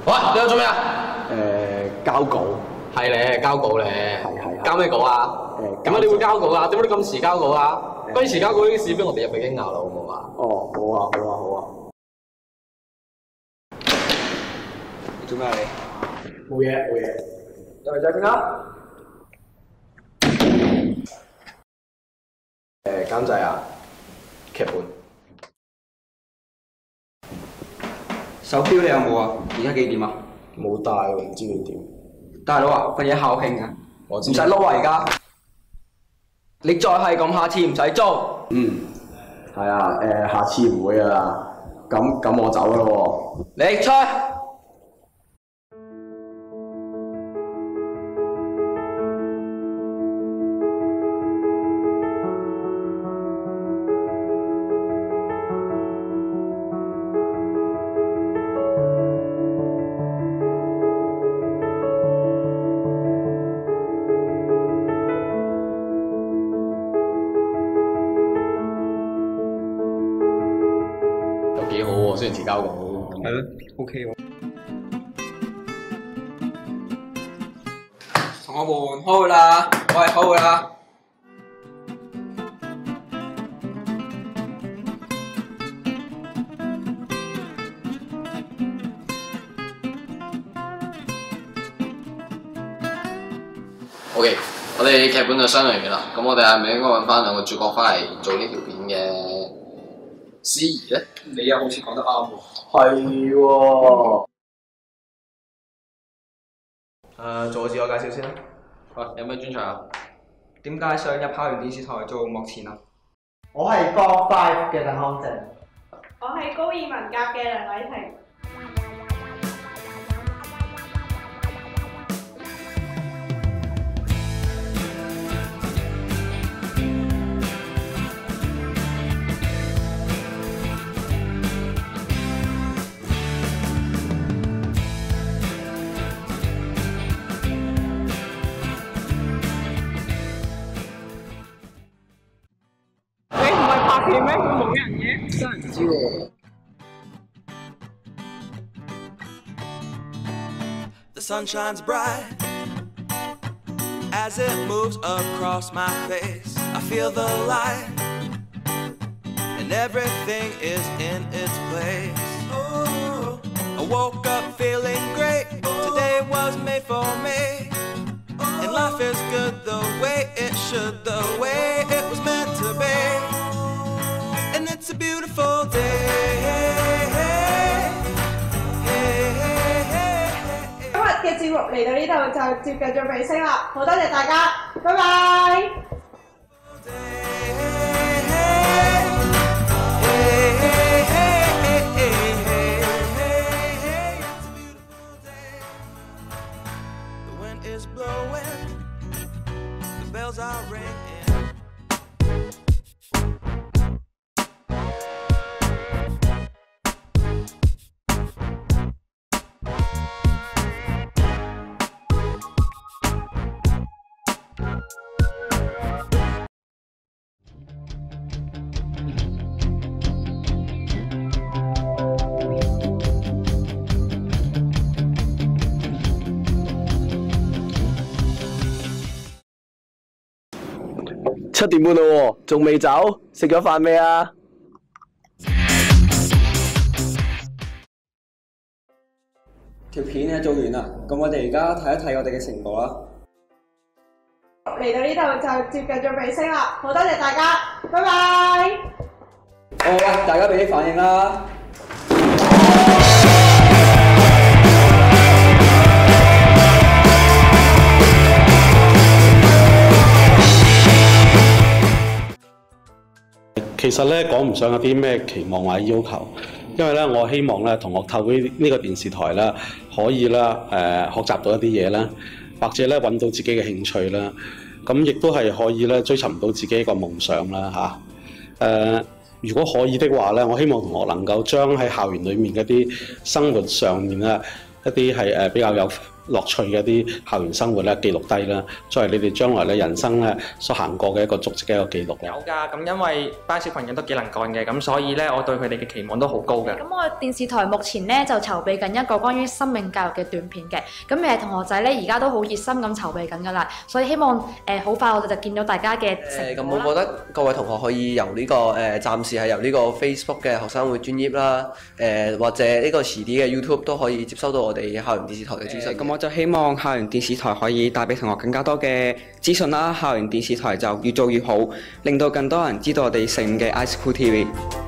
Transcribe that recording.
喂，你喺做咩啊？交稿。係咧，交稿咧。係。交咩稿啊？點解你會交稿啊？點解你咁遲交稿啊？不如遲交稿呢啲事俾我哋入去傾下啦，好唔好啊？哦，好啊。做咩啊你？冇嘢。入嚟再傾啦。監製啊，劇本。手錶你有冇啊？而家幾點啊？冇帶喎，唔知佢點。大佬啊，份嘢校慶啊，我知唔使撈啊而家。你再係咁，下次唔使做。係啊，下次唔會噶啦。咁我走啦喎。你出。幾好喎，雖然遲交稿。係咯 ，OK 喎。同學們開會啦，我係開會啦。OK， 我哋劇本就商量完啦。咁我哋係咪應該揾翻兩個主角翻嚟做呢條片嘅司儀咧？你又好似講得啱喎。係喎。做個自我介紹先啦。喂，有咩專長啊？點解想入校園電視台做幕前啊？我係 Form 5嘅鄧康正。我係高二文甲嘅梁偉婷。你唔係拍片咩？會冇人嘅？真係唔知喎。The sun shines bright as it moves across my face. I feel the light and everything is in its place. Oh, I woke up feeling great. Today was made for me. And life is good the way it should, the way it was meant to be. And it's a beautiful day. 今日嘅節目嚟到呢度就接近咗尾聲啦，好多謝大家，拜拜。The wind is blowing, the bells are ringing.7點半啦喎，仲未走？食咗飯未啊？條片咧做完啦，咁我哋而家睇一睇我哋嘅成果啦。嚟到呢度就接近咗尾聲啦，好多謝大家，拜拜。好啦，大家俾啲反應啦。其實咧講唔上有啲咩期望或者要求，因為咧我希望咧同學透過呢個電視台啦，可以啦學習到一啲嘢啦，或者咧揾到自己嘅興趣啦，咁亦都係可以咧追尋到自己一個夢想啦嚇。如果可以的話咧，我希望同學能夠將喺校園裡面嗰啲生活上面咧一啲係比較有樂趣嘅一啲校園生活咧記錄低啦，作為你哋將來咧人生咧所行過嘅一個足跡嘅一個記錄。有㗎，咁因為班小朋友都幾能幹嘅，咁所以咧我對佢哋嘅期望都好高嘅。咁我電視台目前咧就籌備緊一個關於生命教育嘅短片嘅，咁同學仔咧而家都好熱心咁籌備緊㗎啦，所以希望好快我哋就見到大家嘅成果啦。咁我覺得各位同學可以由呢個暫時係由呢個 Facebook 嘅學生會專頁啦，或者呢個遲啲嘅 YouTube 都可以接收到我哋校園電視台嘅資訊。咁我就希望校園電視台可以帶俾同學更加多嘅資訊啦，校園電視台就越做越好，令到更多人知道我哋醒嘅 iSchool TV。